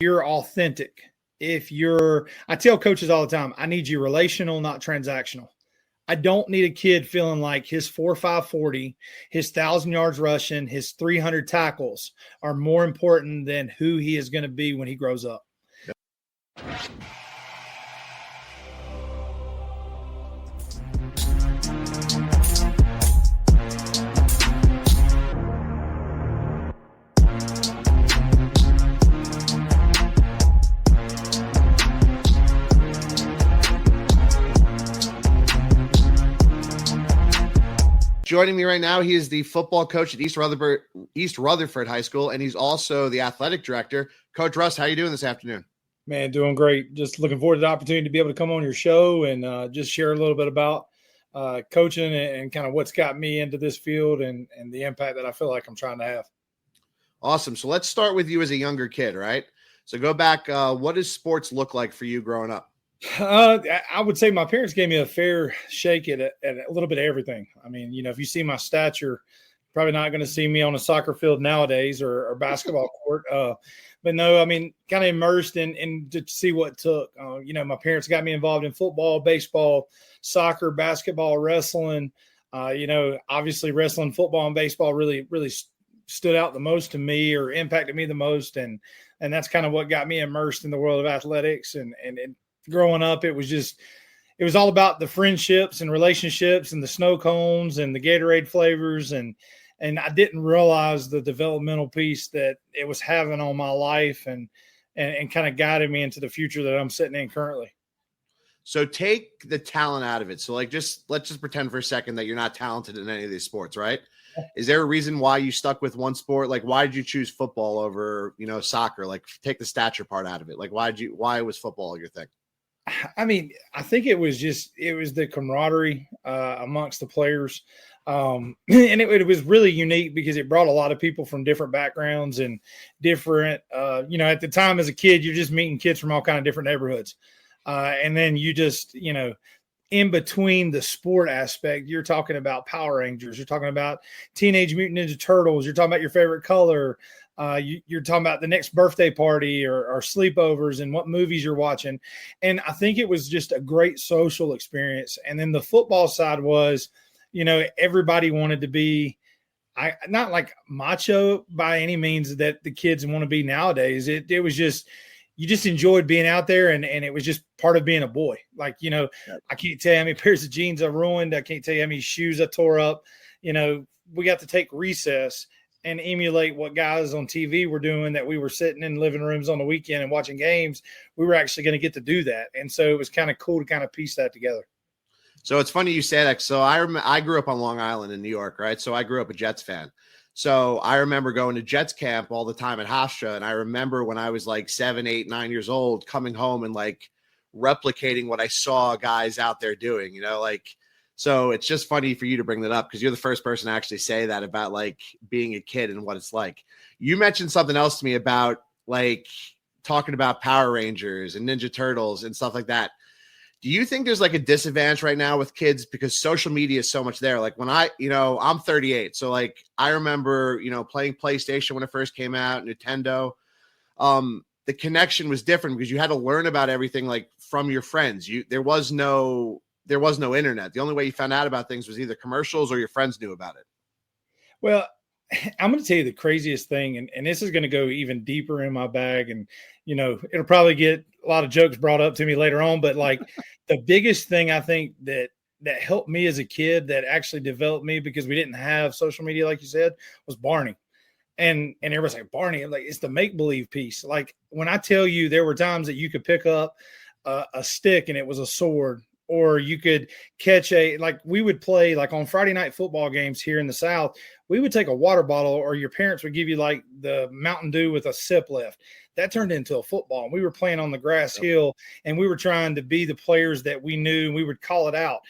you're authentic, I tell coaches all the time, I need you relational, not transactional. I don't need a kid feeling like his 4.5 40, his 1,000 yards rushing, his 300 tackles are more important than who he is going to be when he grows up. Joining me right now, he is the football coach at East Rutherford High School, and he's also the athletic director. Coach Russ, how are you doing this afternoon? Man, doing great. Just looking forward to the opportunity to be able to come on your show and just share a little bit about coaching and kind of what's got me into this field and the impact that I feel like I'm trying to have. Awesome. So let's start with you as a younger kid, right? So go back. What does sports look like for you growing up? I would say my parents gave me a fair shake at a little bit of everything. I mean, if you see my stature, probably not going to see me on a soccer field nowadays or basketball court. But no, I mean, kind of immersed in to see what it took. My parents got me involved in football, baseball, soccer, basketball, wrestling. Obviously wrestling, football, and baseball really, really stood out the most to me or impacted me the most. And that's kind of what got me immersed in the world of athletics and growing up, it was all about the friendships and relationships and the snow cones and the Gatorade flavors. And I didn't realize the developmental piece that it was having on my life and kind of guided me into the future that I'm sitting in currently. So take the talent out of it. So let's just pretend for a second that you're not talented in any of these sports, right? Is there a reason why you stuck with one sport? Like, why did you choose football over, soccer? Like, take the stature part out of it. Like, why was football your thing? I mean, I think it was the camaraderie amongst the players. And it was really unique because it brought a lot of people from different backgrounds and different, at the time as a kid, you're just meeting kids from all kind of different neighborhoods. And then you just, in between the sport aspect, you're talking about Power Rangers, you're talking about Teenage Mutant Ninja Turtles, you're talking about your favorite color. You're talking about the next birthday party or sleepovers and what movies you're watching. And I think it was just a great social experience. And then the football side was, everybody wanted to be, not like macho by any means that the kids want to be nowadays. It was just, you just enjoyed being out there and it was just part of being a boy. Like, I can't tell you how many pairs of jeans I ruined. I can't tell you how many shoes I tore up. We got to take recess and emulate what guys on TV were doing, that we were sitting in living rooms on the weekend and watching games. We were actually going to get to do that. And so it was kind of cool to kind of piece that together. So it's funny you say that. So I grew up on Long Island in New York, right? So I grew up a Jets fan. So I remember going to Jets camp all the time at Hofstra. And I remember when I was like 7, 8, 9 years old, coming home and like replicating what I saw guys out there doing, so it's just funny for you to bring that up because you're the first person to actually say that about like being a kid and what it's like. You mentioned something else to me about like talking about Power Rangers and Ninja Turtles and stuff like that. Do you think there's like a disadvantage right now with kids because social media is so much there? Like when I'm 38. So like I remember, playing PlayStation when it first came out, Nintendo. The connection was different because you had to learn about everything like from your friends. There was no internet. The only way you found out about things was either commercials or your friends knew about it. Well, I'm going to tell you the craziest thing, and this is going to go even deeper in my bag. And, it'll probably get a lot of jokes brought up to me later on. But like the biggest thing I think that helped me as a kid that actually developed me because we didn't have social media, like you said, was Barney. And everybody's like, Barney, like it's the make-believe piece. Like when I tell you there were times that you could pick up a stick and it was a sword, or you could catch we would play like on Friday night football games here in the South, we would take a water bottle or your parents would give you like the Mountain Dew with a sip left. That turned into a football. And we were playing on the grass hill and we were trying to be the players that we knew, and we would call it out.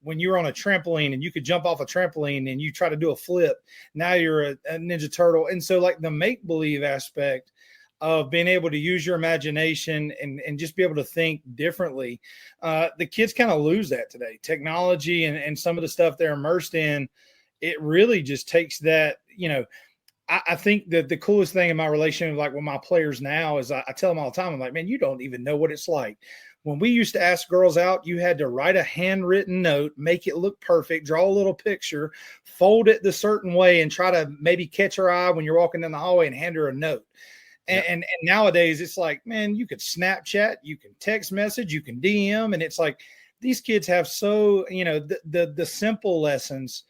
When you were on a trampoline and you could jump off a trampoline and you try to do a flip, now you're a Ninja Turtle. And so like the make-believe aspect of being able to use your imagination and just be able to think differently. The kids kind of lose that today. Technology and some of the stuff they're immersed in, it really just takes that, I think that the coolest thing in my relationship, like with my players now, is I tell them all the time, I'm like, man, you don't even know what it's like. When we used to ask girls out, you had to write a handwritten note, make it look perfect, draw a little picture, fold it the certain way, and try to maybe catch her eye when you're walking down the hallway and hand her a note. And nowadays it's like, man, you could Snapchat, you can text message, you can DM, and it's like these kids have so, the simple lessons.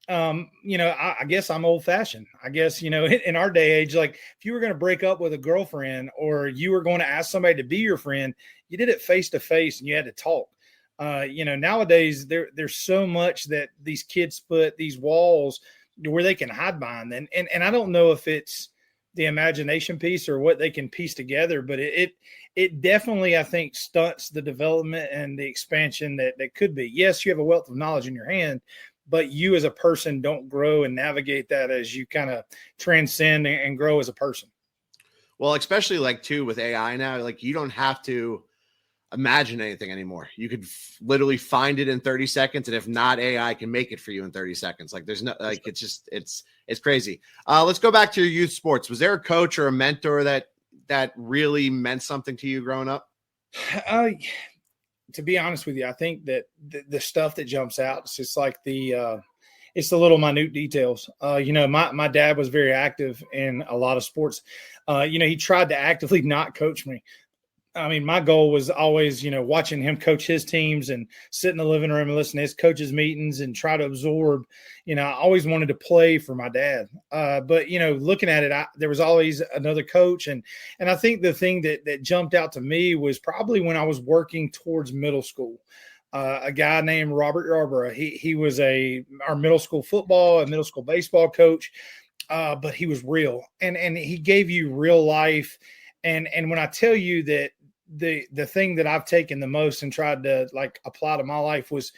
I guess I'm old fashioned. I guess, in our day age, like if you were going to break up with a girlfriend or you were going to ask somebody to be your friend, you did it face to face and you had to talk. Nowadays there's so much that these kids put these walls where they can hide behind. And I don't know if it's the imagination piece or what they can piece together, but it definitely, I think, stunts the development and the expansion that could be. Yes, you have a wealth of knowledge in your hand, but you as a person don't grow and navigate that as you kind of transcend and grow as a person. Well, especially like too with AI now, like you don't have to imagine anything anymore. You could literally find it in 30 seconds. And if not, AI can make it for you in 30 seconds. Like there's no, like, it's just, it's crazy. Let's go back to your youth sports. Was there a coach or a mentor that really meant something to you growing up? To be honest with you, I think that the stuff that jumps out, it's just like it's the little minute details. My dad was very active in a lot of sports. He tried to actively not coach me. I mean, my goal was always, watching him coach his teams and sit in the living room and listen to his coaches' meetings and try to absorb. I always wanted to play for my dad. But looking at it, there was always another coach. And I think the thing that jumped out to me was probably when I was working towards middle school. A guy named Robert Yarborough. He was our middle school football and middle school baseball coach, but he was real. And he gave you real life. And when I tell you that, the thing that I've taken the most and tried to like apply to my life was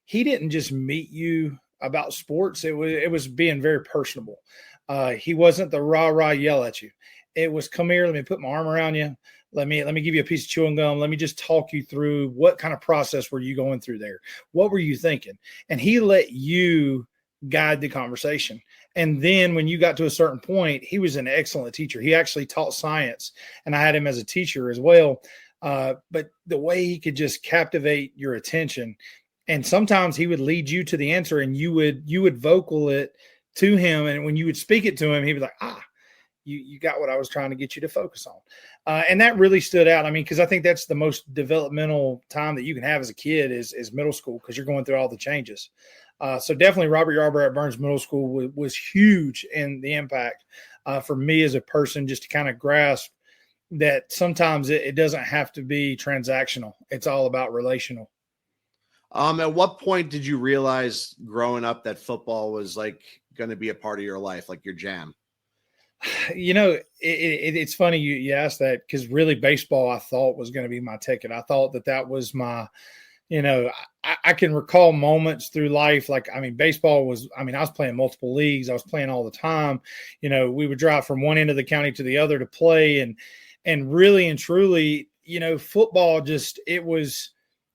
he didn't just meet you about sports. It was being very personable. He wasn't the rah yell at you. It was, come here, let me put my arm around you. Let me give you a piece of chewing gum. Let me just talk you through what kind of process were you going through there? What were you thinking? And he let you guide the conversation. And then when you got to a certain point, he was an excellent teacher. He actually taught science, and I had him as a teacher as well. But the way he could just captivate your attention, and sometimes he would lead you to the answer, and you would vocal it to him. And when you would speak it to him, he'd be like, you got what I was trying to get you to focus on. And that really stood out. I mean, because I think that's the most developmental time that you can have as a kid is middle school, because you're going through all the changes. So definitely Robert Yarborough at Burns Middle School was huge in the impact for me as a person, just to kind of grasp that sometimes it doesn't have to be transactional. It's all about relational. At what point did you realize growing up that football was like going to be a part of your life, like your jam? It's funny you asked that, because really baseball I thought was going to be my ticket. I thought that was my – I can recall moments through life. Like, I mean, baseball was, I was playing multiple leagues. I was playing all the time. We would drive from one end of the county to the other to play. And really and truly, football just, it was,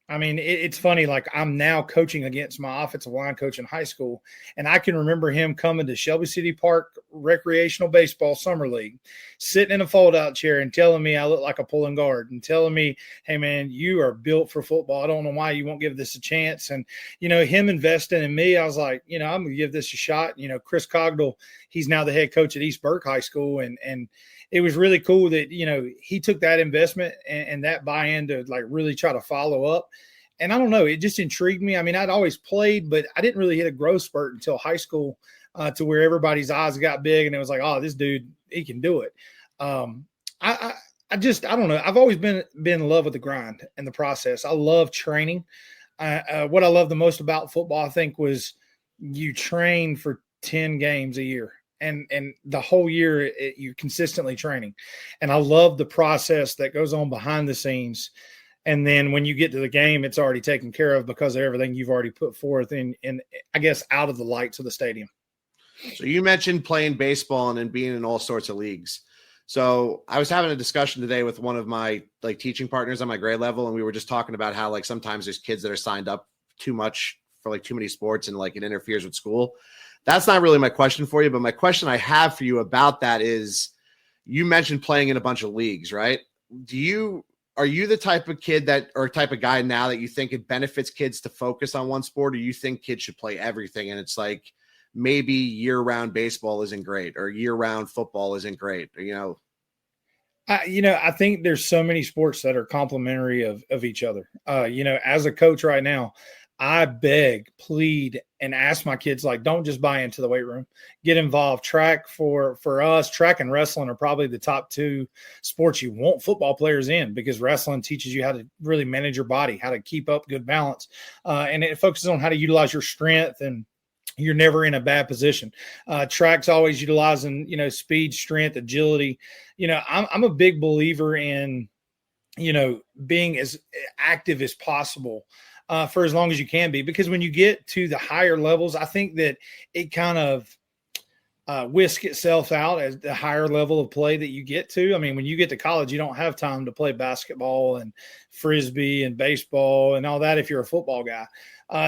it's funny. Like, I'm now coaching against my offensive line coach in high school. And I can remember him coming to Shelby City Park Recreational Baseball Summer League, sitting in a fold-out chair and telling me I look like a pulling guard, and telling me, hey, man, you are built for football. I don't know why you won't give this a chance. And, him investing in me, I was like, I'm going to give this a shot. Chris Cogdell, he's now the head coach at East Burke High School. And it was really cool that, he took that investment and that buy-in to like really try to follow up. And I don't know, it just intrigued me. I'd always played, but I didn't really hit a growth spurt until high school, to where everybody's eyes got big and it was like, oh, this dude, he can do it. I don't know. I've always been in love with the grind and the process. I love training. What I love the most about football, I think, was you train for 10 games a year. And the whole year you're consistently training. And I love the process that goes on behind the scenes. And then when you get to the game, it's already taken care of because of everything you've already put forth in I guess, out of the lights of the stadium. So you mentioned playing baseball and being in all sorts of leagues. So I was having a discussion today with one of my like teaching partners on my grade level. And we were just talking about how like sometimes there's kids that are signed up too much for like too many sports and like it interferes with school. that's not really my question for you, but my question I have for you about that is, you mentioned playing in a bunch of leagues, right? Are you the type of kid or type of guy now that you think it benefits kids to focus on one sport, or you think kids should play everything? And it's like, maybe year-round baseball isn't great, or year-round football isn't great, or, I think there's so many sports that are complementary of each other. As a coach right now, I beg, plead, and ask my kids, like, don't just buy into the weight room. Get involved. Track for us, track and wrestling are probably the top two sports you want football players in, because wrestling teaches you how to really manage your body, how to keep up good balance. And it focuses on how to utilize your strength, and you're never in a bad position. Track's always utilizing, speed, strength, agility. I'm a big believer in, being as active as possible for as long as you can be, because when you get to the higher levels, I think that it kind of whisk itself out as the higher level of play that you get to. I mean, when you get to college, you don't have time to play basketball and frisbee and baseball and all that if you're a football guy.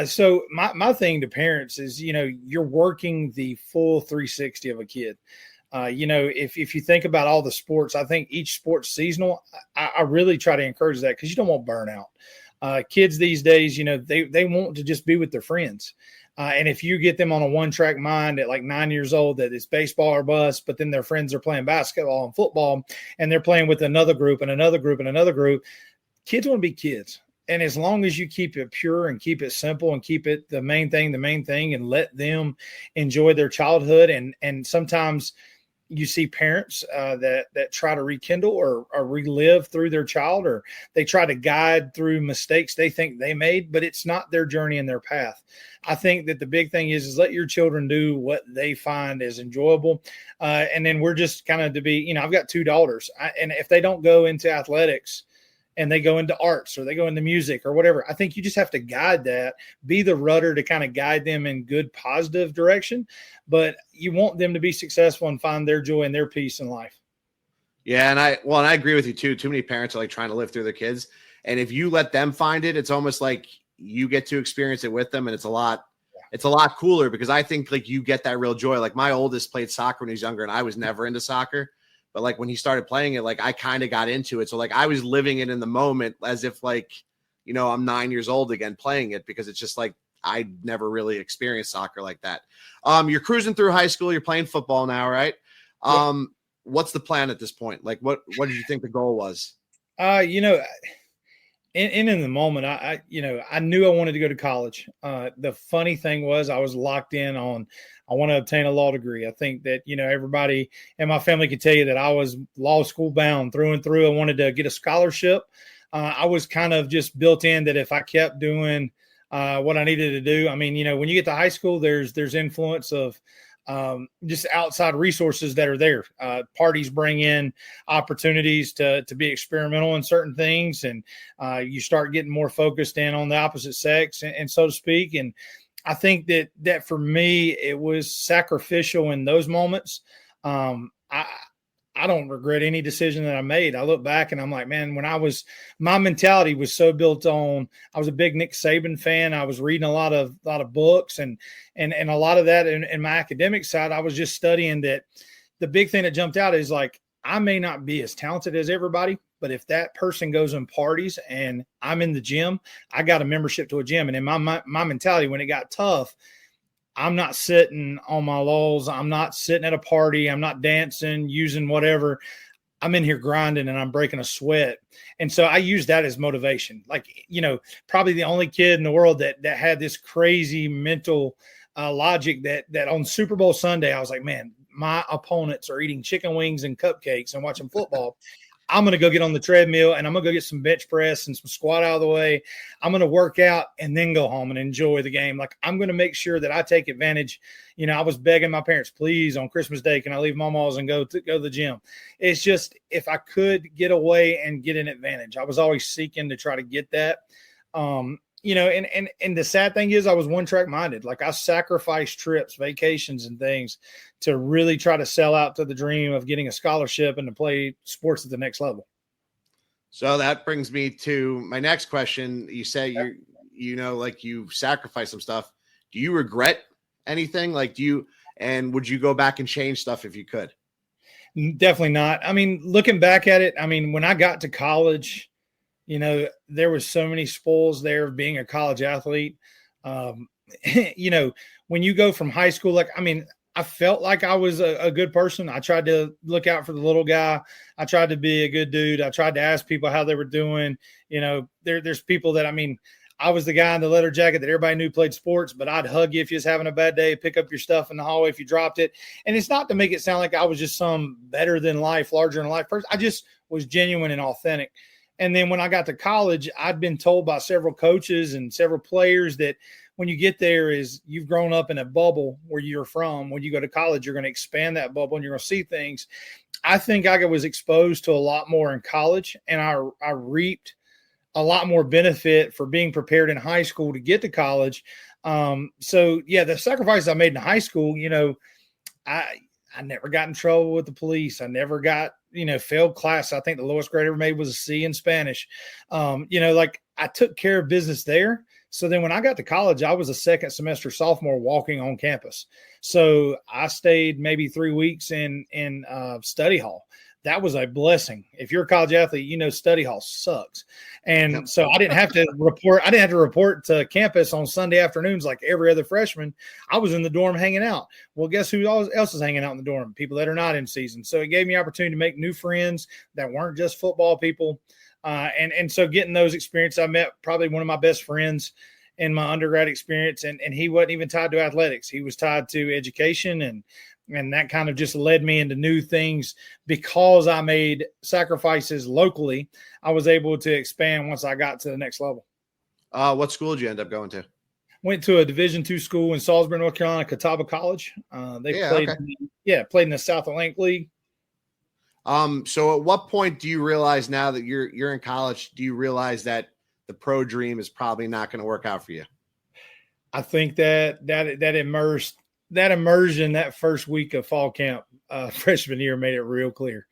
So my thing to parents is, you're working the full 360 of a kid. If you think about all the sports, I think each sport's seasonal. I really try to encourage that, because you don't want burnout. Kids these days, they want to just be with their friends. And if you get them on a one-track mind at like 9 years old, that it's baseball or bust, but then their friends are playing basketball and football, and they're playing with another group and another group and another group, kids want to be kids. And as long as you keep it pure and keep it simple and keep it the main thing, and let them enjoy their childhood. And sometimes you see parents that try to rekindle or relive through their child, or they try to guide through mistakes they think they made, but it's not their journey and their path. I think that the big thing is let your children do what they find is enjoyable. And then we're just kind of to be, I've got two daughters, and if they don't go into athletics and they go into arts or they go into music or whatever, I think you just have to guide that, be the rudder to kind of guide them in good, positive direction. But you want them to be successful and find their joy and their peace in life. Yeah. And I agree with you too. Too many parents are like trying to live through their kids. And if you let them find it, it's almost like you get to experience it with them. And it's a lot cooler, because I think like you get that real joy. Like my oldest played soccer when he was younger, and I was never into soccer. But like when he started playing it, like I kind of got into it. So like I was living it in the moment as if like, I'm 9 years old again playing it, because it's just like I never really experienced soccer like that. You're cruising through high school. You're playing football now, right? Yeah. What's the plan at this point? Like what did you think the goal was? In the moment, I knew I wanted to go to college. The funny thing was I was locked in on, I want to obtain a law degree. I think that, everybody in my family could tell you that I was law school bound through and through. I wanted to get a scholarship. I was kind of just built in that if I kept doing what I needed to do. I mean, when you get to high school, there's influence of just outside resources that are there. Parties bring in opportunities to be experimental in certain things, and you start getting more focused in on the opposite sex, and so to speak. And I think that for me, it was sacrificial in those moments. I don't regret any decision that I made. I look back and I'm like, man, my mentality was so built on, I was a big Nick Saban fan. I was reading a lot of books and a lot of that in my academic side. I was just studying that. The big thing that jumped out is like, I may not be as talented as everybody, but if that person goes and parties and I'm in the gym, I got a membership to a gym. And in my mentality, when it got tough, I'm not sitting on my laurels. I'm not sitting at a party. I'm not dancing, using whatever. I'm in here grinding and I'm breaking a sweat. And so I use that as motivation. Like, probably the only kid in the world that had this crazy mental logic that on Super Bowl Sunday, I was like, man, my opponents are eating chicken wings and cupcakes and watching football. I'm going to go get on the treadmill and I'm going to go get some bench press and some squat out of the way. I'm going to work out and then go home and enjoy the game. Like, I'm going to make sure that I take advantage. I was begging my parents, please, on Christmas Day, can I leave Mama's and go to the gym? It's just, if I could get away and get an advantage, I was always seeking to try to get that. And the sad thing is I was one track minded. Like, I sacrificed trips, vacations and things to really try to sell out to the dream of getting a scholarship and to play sports at the next level. So that brings me to my next question. You say like you sacrificed some stuff. Do you regret anything? Like, would you go back and change stuff if you could? Definitely not. I mean, looking back at it, I mean, when I got to college, there was so many spoils there of being a college athlete. When you go from high school, I felt like I was a good person. I tried to look out for the little guy. I tried to be a good dude. I tried to ask people how they were doing. There's people that, I was the guy in the leather jacket that everybody knew played sports, but I'd hug you if you was having a bad day, pick up your stuff in the hallway if you dropped it. And it's not to make it sound like I was just some better than life, larger than life person. I just was genuine and authentic. And then when I got to college, I'd been told by several coaches and several players that when you get there is you've grown up in a bubble where you're from. When you go to college, you're going to expand that bubble and you're going to see things. I think I was exposed to a lot more in college, and I reaped a lot more benefit for being prepared in high school to get to college. The sacrifices I made in high school, I never got in trouble with the police. I never got, failed class. I think the lowest grade I ever made was a C in Spanish. I took care of business there. So then when I got to college, I was a second semester sophomore walking on campus. So I stayed maybe 3 weeks in study hall. That was a blessing. If you're a college athlete, study hall sucks. And so I didn't have to report to campus on Sunday afternoons like every other freshman. I was in the dorm hanging out. Well, guess who else is hanging out in the dorm? People that are not in season. So it gave me opportunity to make new friends that weren't just football people. And so getting those experiences, I met probably one of my best friends in my undergrad experience, and he wasn't even tied to athletics. He was tied to education, and that kind of just led me into new things. Because I made sacrifices locally, I was able to expand once I got to the next level. What school did you end up going to? Went to a Division II school in Salisbury, North Carolina, Catawba College. Played in the South Atlantic League. So at what point do you realize, now that you're in college, do you realize that the pro dream is probably not going to work out for you? I think that immersion, that first week of fall camp, freshman year, made it real clear.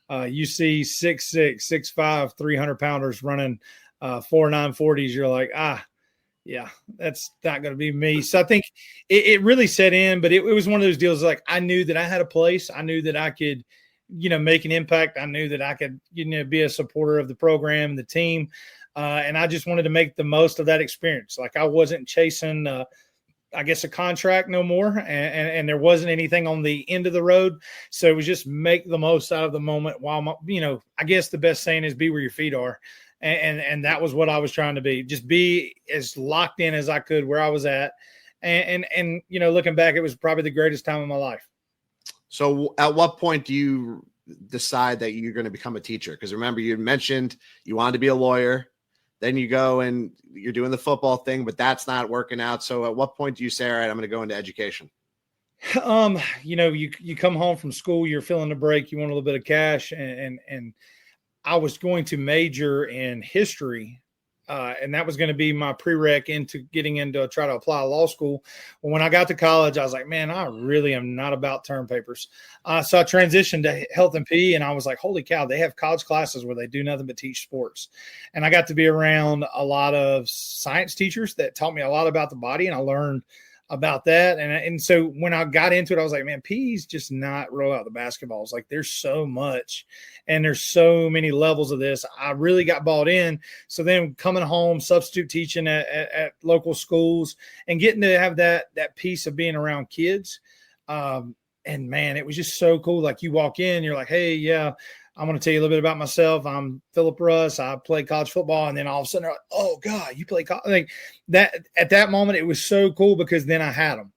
You see 6'6", 6'5", 300-pounders running 4.9 40s. You're like, yeah, that's not going to be me. So I think it really set in, but it was one of those deals. Like, I knew that I had a place. I knew that I could, make an impact. I knew that I could, be a supporter of the program, the team. And I just wanted to make the most of that experience. Like, I wasn't chasing, a contract no more. And there wasn't anything on the end of the road. So it was just make the most out of the moment while, I guess the best saying is be where your feet are. And that was what I was trying to be. Just be as locked in as I could where I was at. And looking back, it was probably the greatest time of my life. So at what point do you decide that you're going to become a teacher? Because remember, you mentioned you wanted to be a lawyer. Then you go and you're doing the football thing, but that's not working out. So at what point do you say, all right, I'm going to go into education? You come home from school, you're feeling the break, you want a little bit of cash. And I was going to major in history. And that was going to be my prereq into getting into try to apply to law school. Well, when I got to college, I was like, man, I really am not about term papers. So I transitioned to health and PE, and I was like, holy cow, they have college classes where they do nothing but teach sports. And I got to be around a lot of science teachers that taught me a lot about the body, and I learned about that. And so when I got into it, I was like, man, PE's just not roll out the basketballs. Like, there's so much and there's so many levels of this. I really got bought in. So then coming home, substitute teaching at local schools and getting to have that piece of being around kids. And man, it was just so cool. Like, you walk in, you're like, hey, yeah, I'm going to tell you a little bit about myself. I'm Philip Russ. I played college football. And then all of a sudden, they're like, oh, God, you play college. Like, that at that moment, it was so cool because then I had them.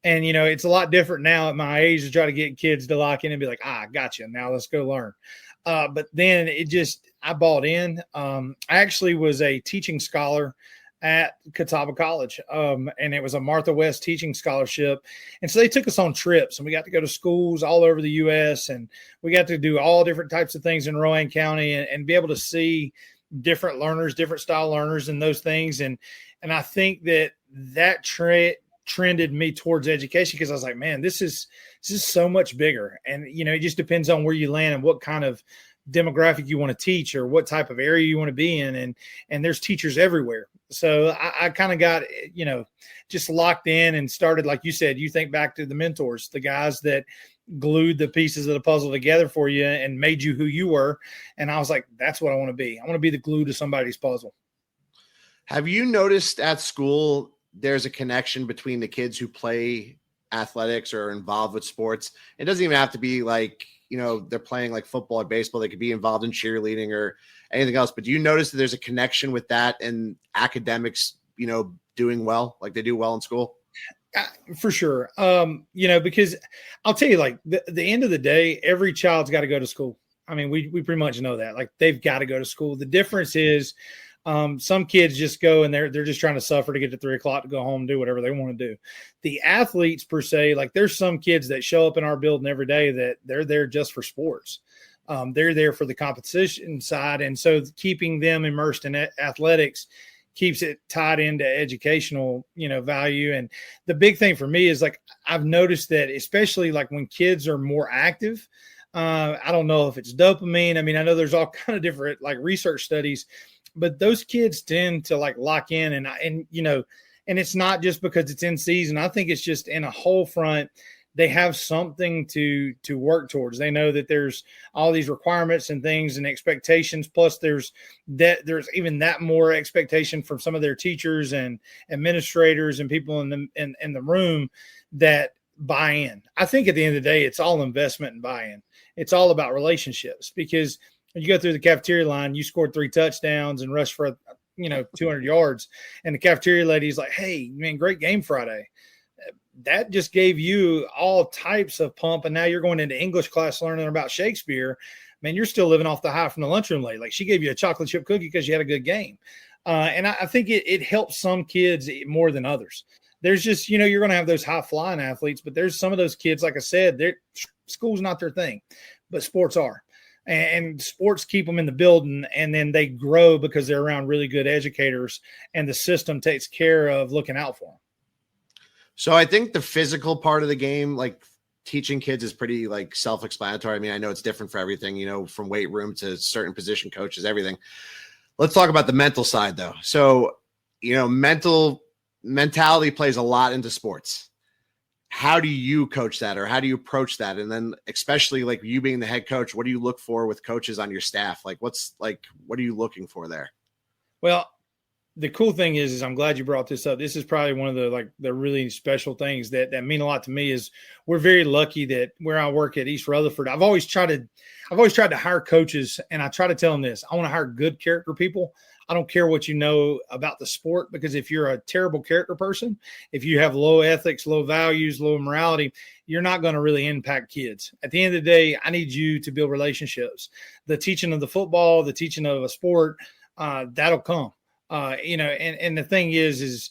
And, it's a lot different now at my age to try to get kids to lock in and be like, gotcha. Now let's go learn. But then I bought in. I actually was a teaching scholar at Catawba College. And it was a Martha West teaching scholarship. And so they took us on trips, and we got to go to schools all over the U.S. and we got to do all different types of things in Rowan County and be able to see different learners, different style learners and those things. And I think that trended me towards education because I was like, man, this is so much bigger. And, it just depends on where you land and what kind of demographic you want to teach or what type of area you want to be in. And there's teachers everywhere. So I kind of got, just locked in and started, like you said, you think back to the mentors, the guys that glued the pieces of the puzzle together for you and made you who you were. And I was like, that's what I want to be. I want to be the glue to somebody's puzzle. Have you noticed at school there's a connection between the kids who play athletics or are involved with sports? It doesn't even have to be like, they're playing like football or baseball. They could be involved in cheerleading or anything else. But do you notice that there's a connection with that and academics, doing well, like they do well in school? For sure. Because I'll tell you, like the end of the day, every child's got to go to school. I mean, we pretty much know that, like they've got to go to school. The difference is some kids just go and they're just trying to suffer to get to 3:00 to go home and do whatever they want to do. The athletes per se, like there's some kids that show up in our building every day that they're there just for sports. They're there for the competition side. And so keeping them immersed in athletics keeps it tied into educational, value. And the big thing for me is like, I've noticed that especially like when kids are more active, I don't know if it's dopamine. I mean, I know there's all kind of different like research studies, but those kids tend to like lock in and it's not just because it's in season. I think it's just in a whole front. They have something to work towards. They know that there's all these requirements and things and expectations. Plus there's even that more expectation from some of their teachers and administrators and people in the room that buy in. I think at the end of the day, it's all investment and buy-in. It's all about relationships, because you go through the cafeteria line, you scored 3 touchdowns and rushed for, 200 yards. And the cafeteria lady's like, hey, man, great game Friday. That just gave you all types of pump. And now you're going into English class learning about Shakespeare. Man, you're still living off the high from the lunchroom lady. Like she gave you a chocolate chip cookie because you had a good game. And I think it helps some kids more than others. There's just, you're going to have those high flying athletes, but there's some of those kids, like I said, school's not their thing, but sports are. And sports keep them in the building, and then they grow because they're around really good educators, and the system takes care of looking out for them. So I think the physical part of the game, like teaching kids, is pretty like self-explanatory. I mean, I know it's different for everything, from weight room to certain position coaches, everything. Let's talk about the mental side though. So, mentality plays a lot into sports. How do you coach that, or how do you approach that? And then especially like you being the head coach, what do you look for with coaches on your staff? Like what are you looking for there? Well, the cool thing is I'm glad you brought this up. This is probably one of the really special things that mean a lot to me. Is we're very lucky that where I work at East Rutherford, I've always tried to hire coaches, and I try to tell them this: I want to hire good character people. I don't care what you know about the sport, because if you're a terrible character person, if you have low ethics, low values, low morality, you're not going to really impact kids. At the end of the day, I need you to build relationships. The teaching of the football, the teaching of a sport, that'll come. And the thing is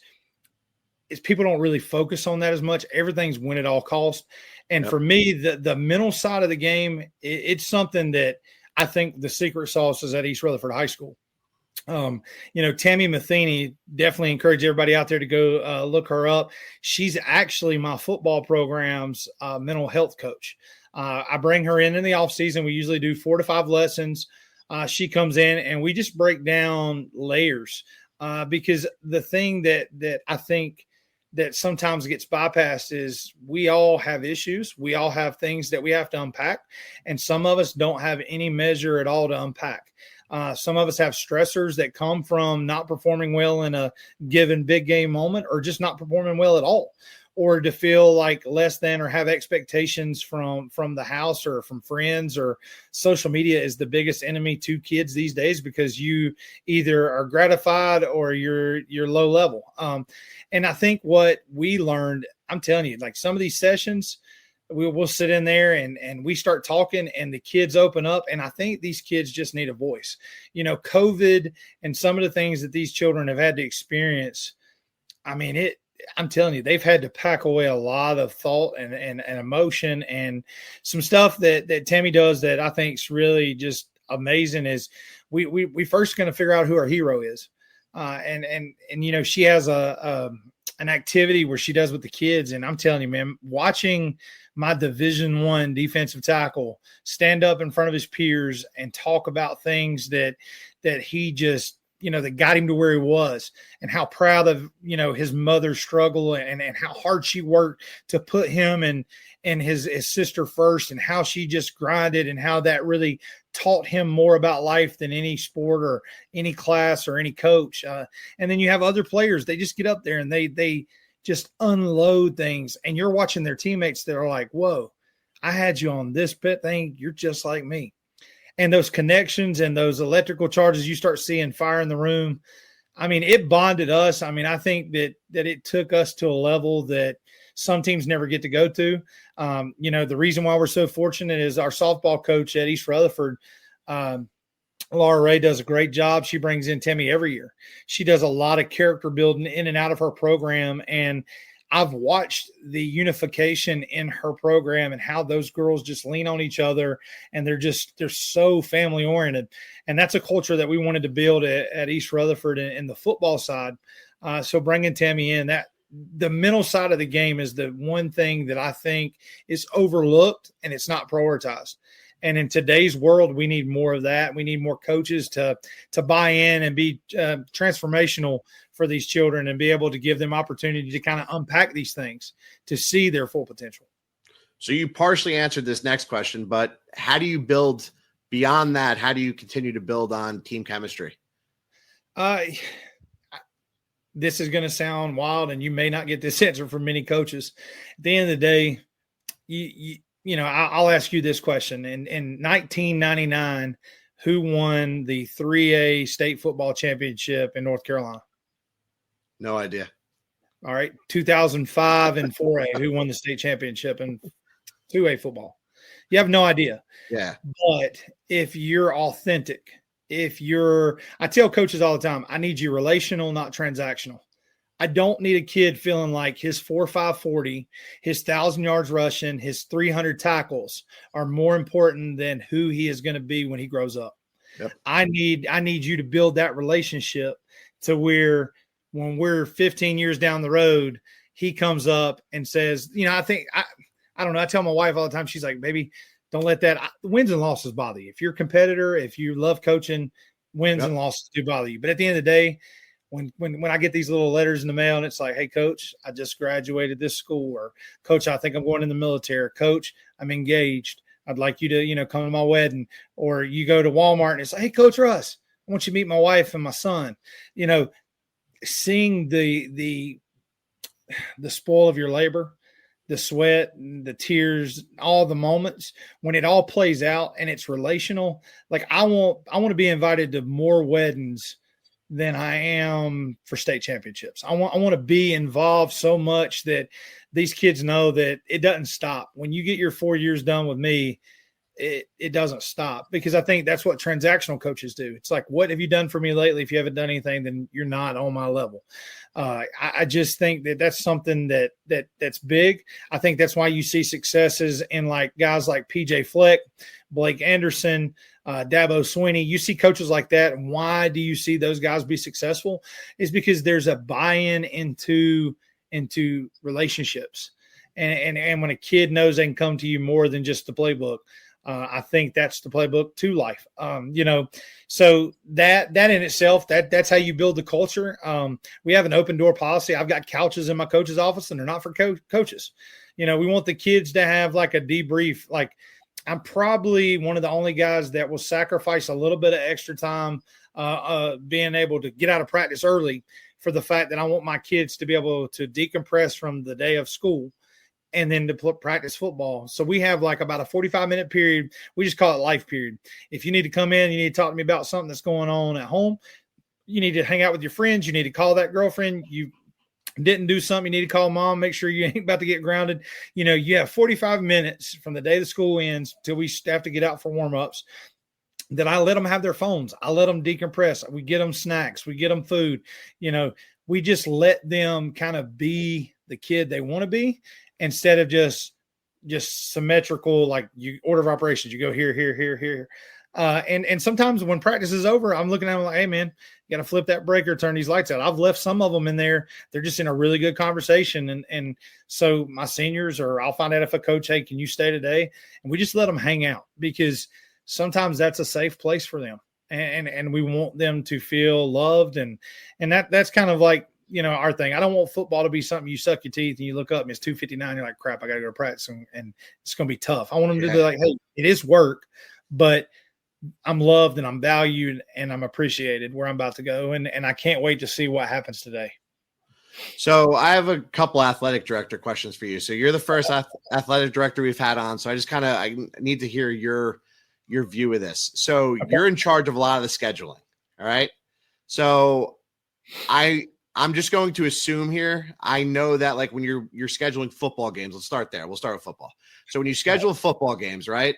people don't really focus on that as much. Everything's win at all costs. And Yep. For me, the mental side of the game, it's something that I think the secret sauce is at East Rutherford High School. Tammy Matheny, definitely encourage everybody out there to go look her up. She's actually my football program's mental health coach. I bring her in the off season. We usually do 4 to 5 lessons. She comes in and we just break down layers because the thing that I think that sometimes gets bypassed is we all have issues. We all have things that we have to unpack, and some of us don't have any measure at all to unpack. Some of us have stressors that come from not performing well in a given big game moment, or just not performing well at all, or to feel like less than or have expectations from the house or from friends. Or social media is the biggest enemy to kids these days, because you either are gratified or you're low level. And I think what we learned, I'm telling you, like some of these sessions, we'll sit in there and we start talking and the kids open up. And I think these kids just need a voice. COVID and some of the things that these children have had to experience, I mean, I'm telling you, they've had to pack away a lot of thought and emotion. And some stuff that Tammy does that I think is really just amazing is we first going to figure out who our hero is. And she has an activity where she does with the kids. And I'm telling you, man, watching my Division I defensive tackle stand up in front of his peers and talk about things that he just, that got him to where he was, and how proud of, his mother's struggle and how hard she worked to put him and his sister first, and how she just grinded, and how that really taught him more about life than any sport or any class or any coach. And then you have other players, they just get up there and they just unload things, and you're watching their teammates that are like, whoa, I had you on this pit thing. You're just like me. And those connections and those electrical charges, you start seeing fire in the room. I mean, it bonded us. I mean, I think that it took us to a level that some teams never get to go to. The reason why we're so fortunate is our softball coach at East Rutherford, Laura Ray, does a great job. She brings in Timmy every year. She does a lot of character building in and out of her program. And I've watched the unification in her program and how those girls just lean on each other, and they're so family oriented. And that's a culture that we wanted to build at East Rutherford in the football side. So bringing Tammy in, that the mental side of the game is the one thing that I think is overlooked and it's not prioritized. And in today's world, we need more of that. We need more coaches to buy in and be transformational for these children, and be able to give them opportunity to kind of unpack these things to see their full potential. So you partially answered this next question, but how do you build beyond that? How do you continue to build on team chemistry? This is going to sound wild, and you may not get this answer from many coaches. At the end of the day, I'll ask you this question. In 1999, who won the 3A state football championship in North Carolina? No idea. All right. 2005 and 4A, who won the state championship in 2A football? You have no idea. Yeah. But if you're authentic, I tell coaches all the time, I need you relational, not transactional. I don't need a kid feeling like his 4.5 40, his 1,000 yards rushing, his 300 tackles are more important than who he is going to be when he grows up. Yep. I need you to build that relationship to where when we're 15 years down the road, he comes up and says, I don't know. I tell my wife all the time, she's like, baby, don't let that wins and losses bother you. If you're a competitor, if you love coaching, wins and losses do bother you. But at the end of the day, when I get these little letters in the mail and it's like, hey, coach, I just graduated this school, or coach, I think I'm going in the military, coach, I'm engaged, I'd like you to, come to my wedding, or you go to Walmart and it's like, hey, Coach Russ, I want you to meet my wife and my son. Seeing the spoil of your labor, the sweat, the tears, all the moments when it all plays out and it's relational. Like I want to be invited to more weddings than I am for state championships. I want to be involved so much that these kids know that it doesn't stop. When you get your 4 years done with me, it doesn't stop, because I think that's what transactional coaches do. It's like, what have you done for me lately? If you haven't done anything, then you're not on my level. I just think that that's something that's big. I think that's why you see successes in like guys like PJ Fleck, Blake Anderson, Dabo Swinney. You see coaches like that. And why do you see those guys be successful? Is because there's a buy-in into relationships. And when a kid knows they can come to you more than just the playbook, I think that's the playbook to life. So that in itself, that's how you build the culture. We have an open door policy. I've got couches in my coach's office, and they're not for coaches. We want the kids to have like a debrief. Like I'm probably one of the only guys that will sacrifice a little bit of extra time, being able to get out of practice early for the fact that I want my kids to be able to decompress from the day of school and then to practice football. So we have like about a 45-minute period. We just call it life period. If you need to come in, you need to talk to me about something that's going on at home. You need to hang out with your friends. You need to call that girlfriend. You didn't do something, you need to call mom, make sure you ain't about to get grounded. You have 45 minutes from the day the school ends till we have to get out for warm-ups. That I let them have their phones. I let them decompress. We get them snacks. We get them food. We just let them kind of be the kid they want to be, instead of just symmetrical, like you order of operations, you go here, here, here, here. And sometimes when practice is over, I'm looking at them like, hey, man, you got to flip that breaker, turn these lights out. I've left some of them in there. They're just in a really good conversation. And so my seniors, or I'll find out if a coach, hey, can you stay today? And we just let them hang out, because sometimes that's a safe place for them. And we want them to feel loved. And that's kind of like, our thing. I don't want football to be something you suck your teeth and you look up and it's 2:59. You're like, crap, I got to go to practice, and it's going to be tough. I want them to be like, hey, it is work, but I'm loved and I'm valued and I'm appreciated where I'm about to go. And I can't wait to see what happens today. So I have a couple athletic director questions for you. So you're the first athletic director we've had on. So I need to hear your view of this. So you're in charge of a lot of the scheduling. All right. So I'm just going to assume here, I know that like when you're scheduling football games, let's start there. We'll start with football. So when you schedule football games, right,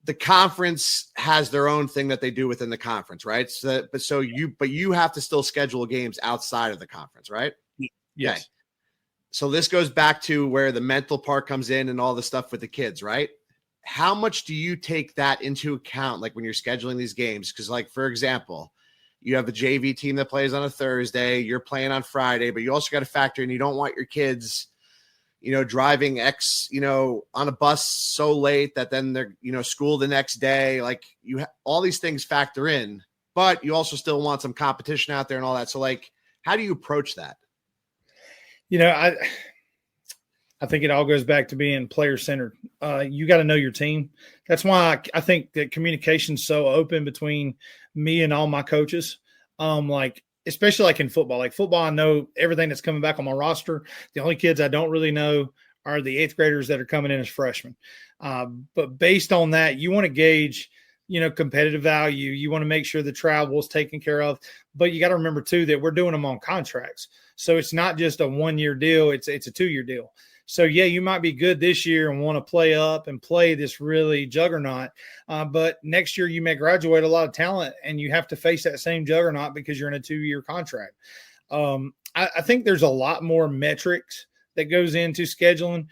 the conference has their own thing that they do within the conference, right? So you have to still schedule games outside of the conference, right? Yes. Okay. So this goes back to where the mental part comes in and all the stuff with the kids, right? How much do you take that into account, like when you're scheduling these games? Because, like, for example, you have a JV team that plays on a Thursday, you're playing on Friday, but you also got to factor in, you don't want your kids, driving on a bus so late that then they're, school the next day. Like all these things factor in, but you also still want some competition out there and all that. So like, how do you approach that? I think it all goes back to being player centered. You got to know your team. That's why I think that communication's so open between me and all my coaches. Especially like in football. Like football, I know everything that's coming back on my roster. The only kids I don't really know are the 8th graders that are coming in as freshmen. But based on that, you want to gauge, competitive value. You want to make sure the travel is taken care of. But you got to remember too that we're doing them on contracts. So it's not just a 1-year deal. It's a 2-year deal. So, yeah, you might be good this year and want to play up and play this really juggernaut. But next year you may graduate a lot of talent and you have to face that same juggernaut because you're in a 2-year contract. I think there's a lot more metrics that goes into scheduling.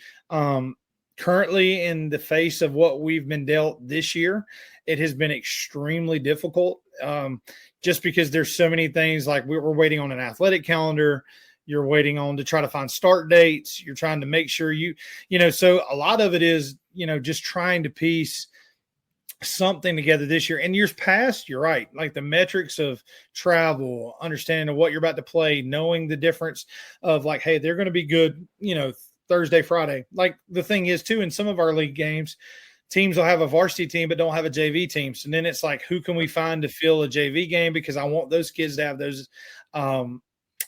Currently, in the face of what we've been dealt this year, it has been extremely difficult just because there's so many things. Like we're waiting on an athletic calendar. You're waiting on to try to find start dates. You're trying to make sure so a lot of it is, just trying to piece something together this year. In years past, you're right. Like the metrics of travel, understanding of what you're about to play, knowing the difference of like, hey, they're going to be good, Thursday, Friday. Like the thing is too, in some of our league games, teams will have a varsity team, but don't have a JV team. So then it's like, who can we find to fill a JV game? Because I want those kids to have those,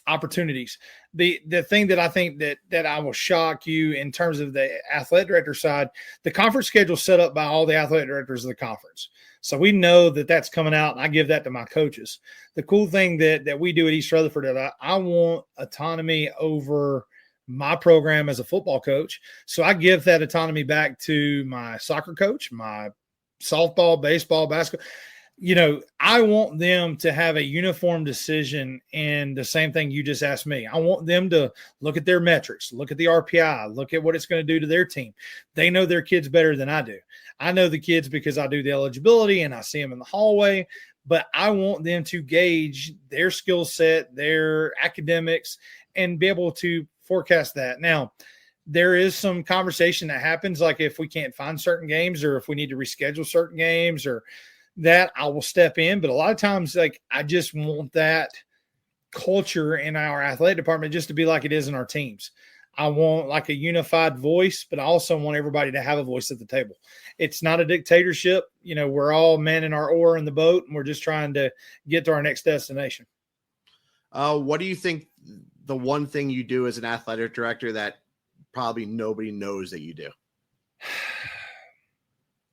opportunities. The thing that I think that I will shock you in terms of the athletic director side, the conference schedule set up by all the athletic directors of the conference. So we know that that's coming out, and I give that to my coaches. The cool thing that we do at East Rutherford, that I want autonomy over my program as a football coach. So I give that autonomy back to my soccer coach, my softball, baseball, basketball. I want them to have a uniform decision, and the same thing you just asked me. I want them to look at their metrics, look at the RPI, look at what it's going to do to their team. They know their kids better than I do. I know the kids because I do the eligibility and I see them in the hallway, but I want them to gauge their skill set, their academics, and be able to forecast that. Now, there is some conversation that happens, like if we can't find certain games or if we need to reschedule certain games or that, I will step in. But a lot of times, like, I just want that culture in our athletic department just to be like it is in our teams. I want like a unified voice, but I also want everybody to have a voice at the table. It's not a dictatorship. We're all men in our oar in the boat, and we're just trying to get to our next destination. What do you think the one thing you do as an athletic director that probably nobody knows that you do,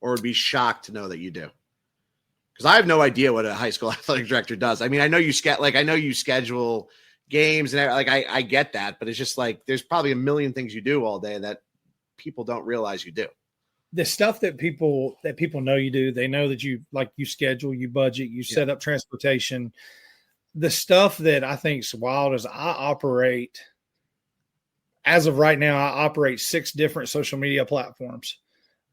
or would be shocked to know that you do? Because I have no idea what a high school athletic director does. I mean, I know you schedule games and I get that, but it's just like there's probably a million things you do all day that people don't realize you do. The stuff that people know you do, they know that you schedule, you budget, you set up transportation. The stuff that I think is wild is as of right now, I operate 6 different social media platforms.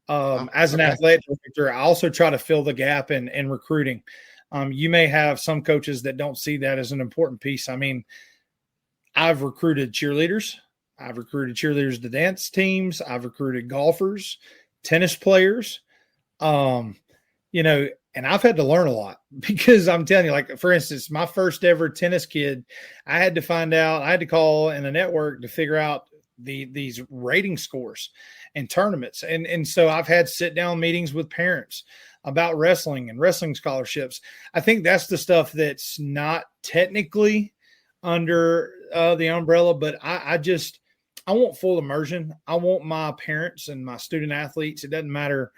As an athletic director, I also try to fill the gap in recruiting. You may have some coaches that don't see that as an important piece. I mean, I've recruited cheerleaders. I've recruited cheerleaders to dance teams. I've recruited golfers, tennis players, and I've had to learn a lot because I'm telling you, like, for instance, my first ever tennis kid, I had to call in a network to figure out these rating scores and tournaments. And so I've had sit down meetings with parents about wrestling and wrestling scholarships. I think that's the stuff that's not technically under the umbrella, but I want full immersion. I want my parents and my student athletes. It doesn't matter.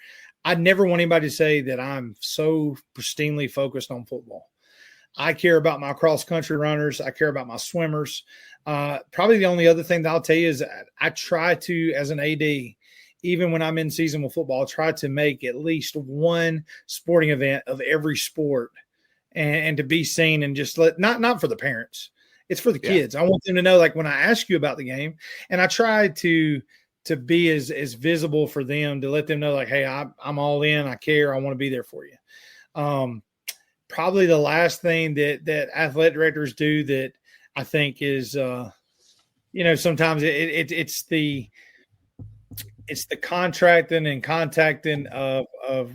I never want anybody to say that I'm so pristinely focused on football. I care about my cross country runners. I care about my swimmers. Probably the only other thing that I'll tell you is I try to, as an AD, even when I'm in season with football, I try to make at least one sporting event of every sport and to be seen and just not for the parents. It's for the kids. I want them to know, like, when I ask you about the game, and I try to be as visible for them, to let them know, like, hey, I'm all in. I care. I want to be there for you. Probably the last thing that athletic directors do that I think is, sometimes it's the contracting and contacting of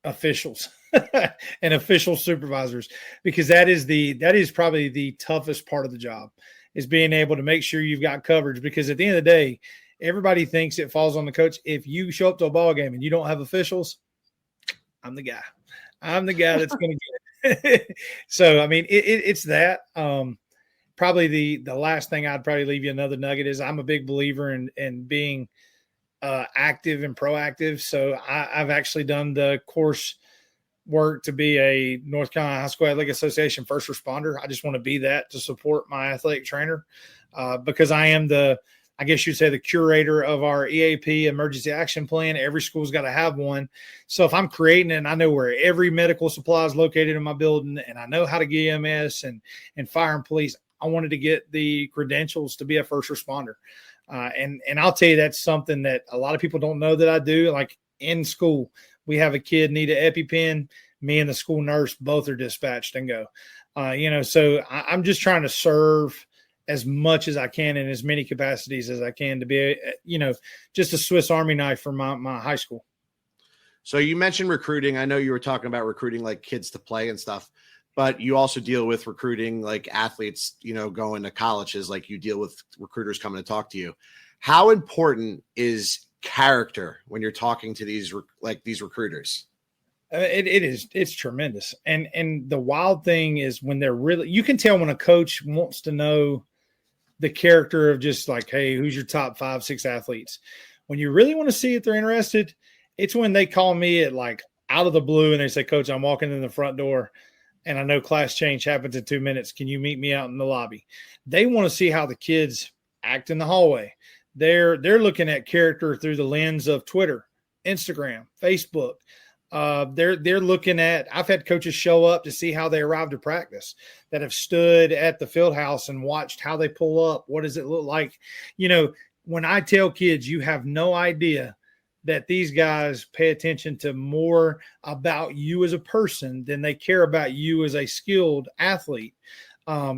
officials and official supervisors, because that is probably the toughest part of the job, is being able to make sure you've got coverage, because at the end of the day, everybody thinks it falls on the coach. If you show up to a ball game and you don't have officials, I'm the guy that's going to get it. So, I mean, it's that. Probably the last thing I'd probably leave you another nugget is I'm a big believer in being active and proactive. So I've actually done the course work to be a North Carolina High School Athletic Association first responder. I just want to be that to support my athletic trainer, because I am I guess you'd say, the curator of our EAP, Emergency Action Plan. Every school's got to have one. So if I'm creating it and I know where every medical supply is located in my building, and I know how to get EMS and fire and police, I wanted to get the credentials to be a first responder. And I'll tell you, that's something that a lot of people don't know that I do. Like, in school, we have a kid need an EpiPen. Me and the school nurse both are dispatched and go. So I'm just trying to serve as much as I can in as many capacities as I can to be, just a Swiss Army knife for my high school. So you mentioned recruiting. I know you were talking about recruiting like kids to play and stuff, but you also deal with recruiting like athletes, going to colleges, like you deal with recruiters coming to talk to you. How important is character when you're talking to these recruiters? It's tremendous. And the wild thing is when you can tell when a coach wants to know the character of just like, hey, who's your top 5, 6 athletes? When you really want to see if they're interested, it's when they call me at like out of the blue and they say, Coach, I'm walking in the front door and I know class change happens in 2 minutes. Can you meet me out in the lobby? They want to see how the kids act in the hallway. They're looking at character through the lens of Twitter, Instagram, Facebook. They're looking at, I've had coaches show up to see how they arrived to practice, that have stood at the field house and watched how they pull up. What does it look like? When I tell kids, you have no idea that these guys pay attention to more about you as a person than they care about you as a skilled athlete.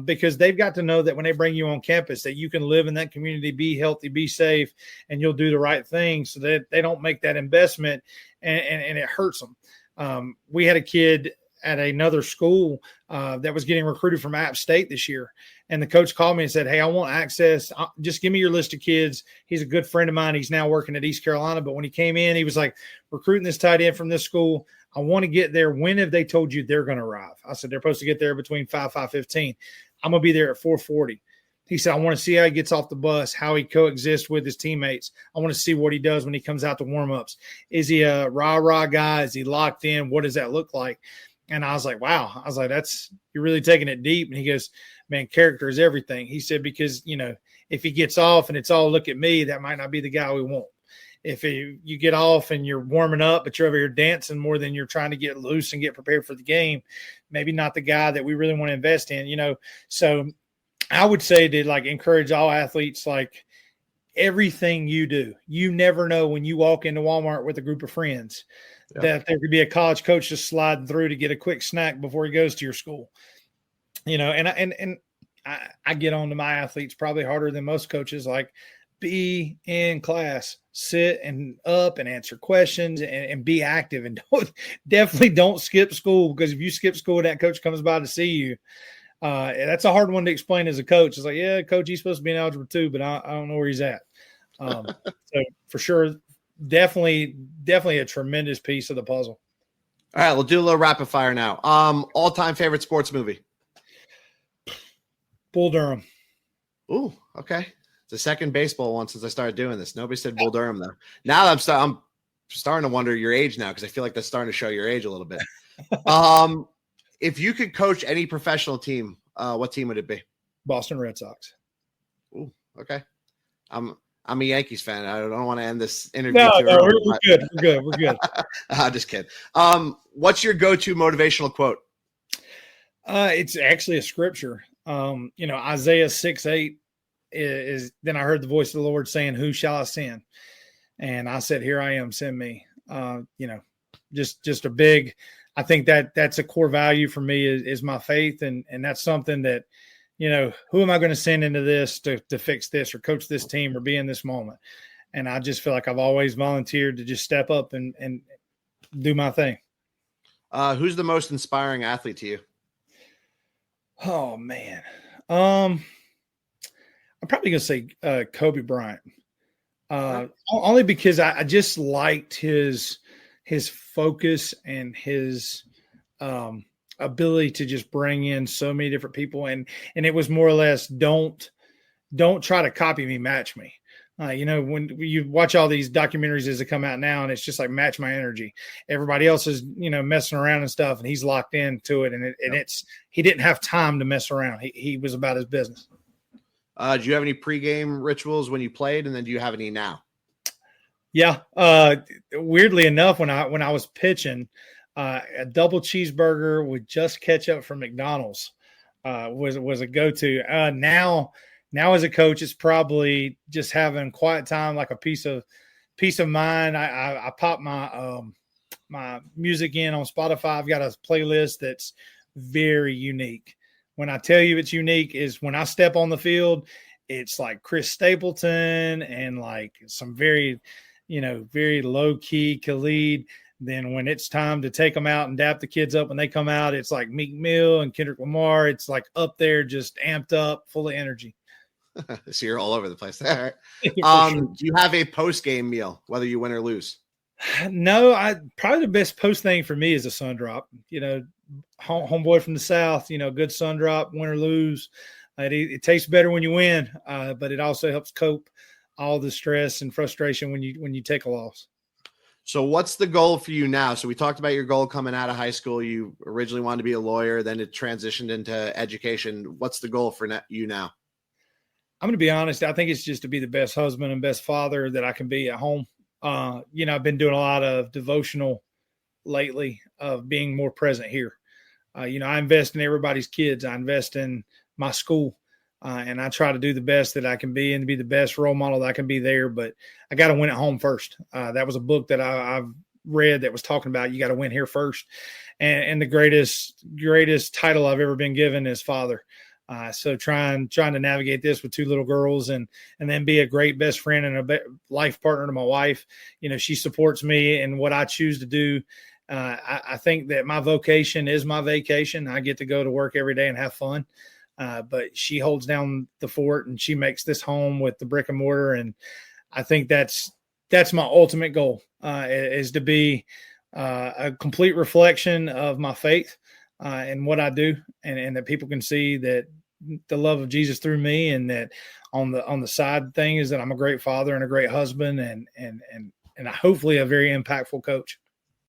Because they've got to know that when they bring you on campus, that you can live in that community, be healthy, be safe, and you'll do the right thing, so that they don't make that investment and it hurts them. We had a kid at another school that was getting recruited from App State this year. And the coach called me and said, hey, I want access. Just give me your list of kids. He's a good friend of mine. He's now working at East Carolina. But when he came in, he was like, recruiting this tight end from this school. I want to get there. When have they told you they're going to arrive? I said, they're supposed to get there between 5:15. I'm going to be there at 4:40. He said, I want to see how he gets off the bus, how he coexists with his teammates. I want to see what he does when he comes out to warm-ups. Is he a rah-rah guy? Is he locked in? What does that look like? And I was like, wow. I was like, you're really taking it deep. And he goes, man, character is everything. He said, because, if he gets off and it's all look at me, that might not be the guy we want. If you get off and you're warming up, but you're over here dancing more than you're trying to get loose and get prepared for the game, maybe not the guy that we really want to invest in, So I would say to encourage all athletes, everything you do. You never know when you walk into Walmart with a group of friends that there could be a college coach just sliding through to get a quick snack before he goes to your school. And I get on to my athletes probably harder than most coaches. Like, be in class, sit and up and answer questions and be active, and definitely don't skip school, because if you skip school and that coach comes by to see you, that's a hard one to explain as a coach. It's like, yeah, coach, he's supposed to be in algebra 2, but I don't know where he's at. So for sure, definitely a tremendous piece of the puzzle. All right, we'll do a little rapid fire now. All-time favorite sports movie? Bull Durham. Ooh, okay. It's the second baseball one since I started doing this. Nobody said Bull Durham, though. Now I'm starting to wonder your age now, because I feel like that's starting to show your age a little bit. If you could coach any professional team, what team would it be? Boston Red Sox. Ooh, okay. I'm a Yankees fan. I don't want to end this interview. No, we're good. We're good. I'm just kidding. What's your go-to motivational quote? It's actually a scripture. Isaiah 6:8 is, then I heard the voice of the Lord saying, "Who shall I send?" And I said, "Here I am, send me." Just a big, I think that's a core value for me is my faith. And that's something that, who am I going to send into this to fix this or coach this team or be in this moment? And I just feel like I've always volunteered to just step up and do my thing. Who's the most inspiring athlete to you? Oh man. I'm probably going to say Kobe Bryant. Only because I just liked his focus and his ability to just bring in so many different people. And it was more or less, don't try to copy me, match me. When you watch all these documentaries as they come out now, and it's just like, match my energy. Everybody else is, messing around and stuff, and he's locked into it. And he didn't have time to mess around. He was about his business. Do you have any pregame rituals when you played? And then do you have any now? Yeah. Weirdly enough, when I was pitching, a double cheeseburger with just ketchup from McDonald's was a go-to. Now as a coach, it's probably just having quiet time, like a peace of mind. I pop my music in on Spotify. I've got a playlist that's very unique. When I tell you it's unique is when I step on the field, it's like Chris Stapleton and like some very low key Khalid. Then when it's time to take them out and dap the kids up when they come out, it's like Meek Mill and Kendrick Lamar. It's like up there, just amped up, full of energy. So you're all over the place. All right. Sure. Do you have a post-game meal, whether you win or lose? No, probably the best post thing for me is a sun drop. Homeboy from the South, good sun drop, win or lose. It tastes better when you win, but it also helps cope all the stress and frustration when you take a loss. So what's the goal for you now? So we talked about your goal coming out of high school. You originally wanted to be a lawyer, then it transitioned into education. What's the goal for you now? I'm going to be honest. I think it's just to be the best husband and best father that I can be at home. I've been doing a lot of devotional lately of being more present here. I invest in everybody's kids. I invest in my school, and I try to do the best that I can be and be the best role model that I can be there. But I got to win at home first. That was a book that I've read that was talking about you got to win here first. And the greatest title I've ever been given is father. So trying to navigate this with two little girls and then be a great best friend and a life partner to my wife. She supports me in what I choose to do. I think that my vocation is my vacation. I get to go to work every day and have fun. But she holds down the fort and she makes this home with the brick and mortar. And I think that's my ultimate goal, is to be a complete reflection of my faith and what I do, and that people can see that the love of Jesus through me, and that on the side thing is that I'm a great father and a great husband and hopefully a very impactful coach.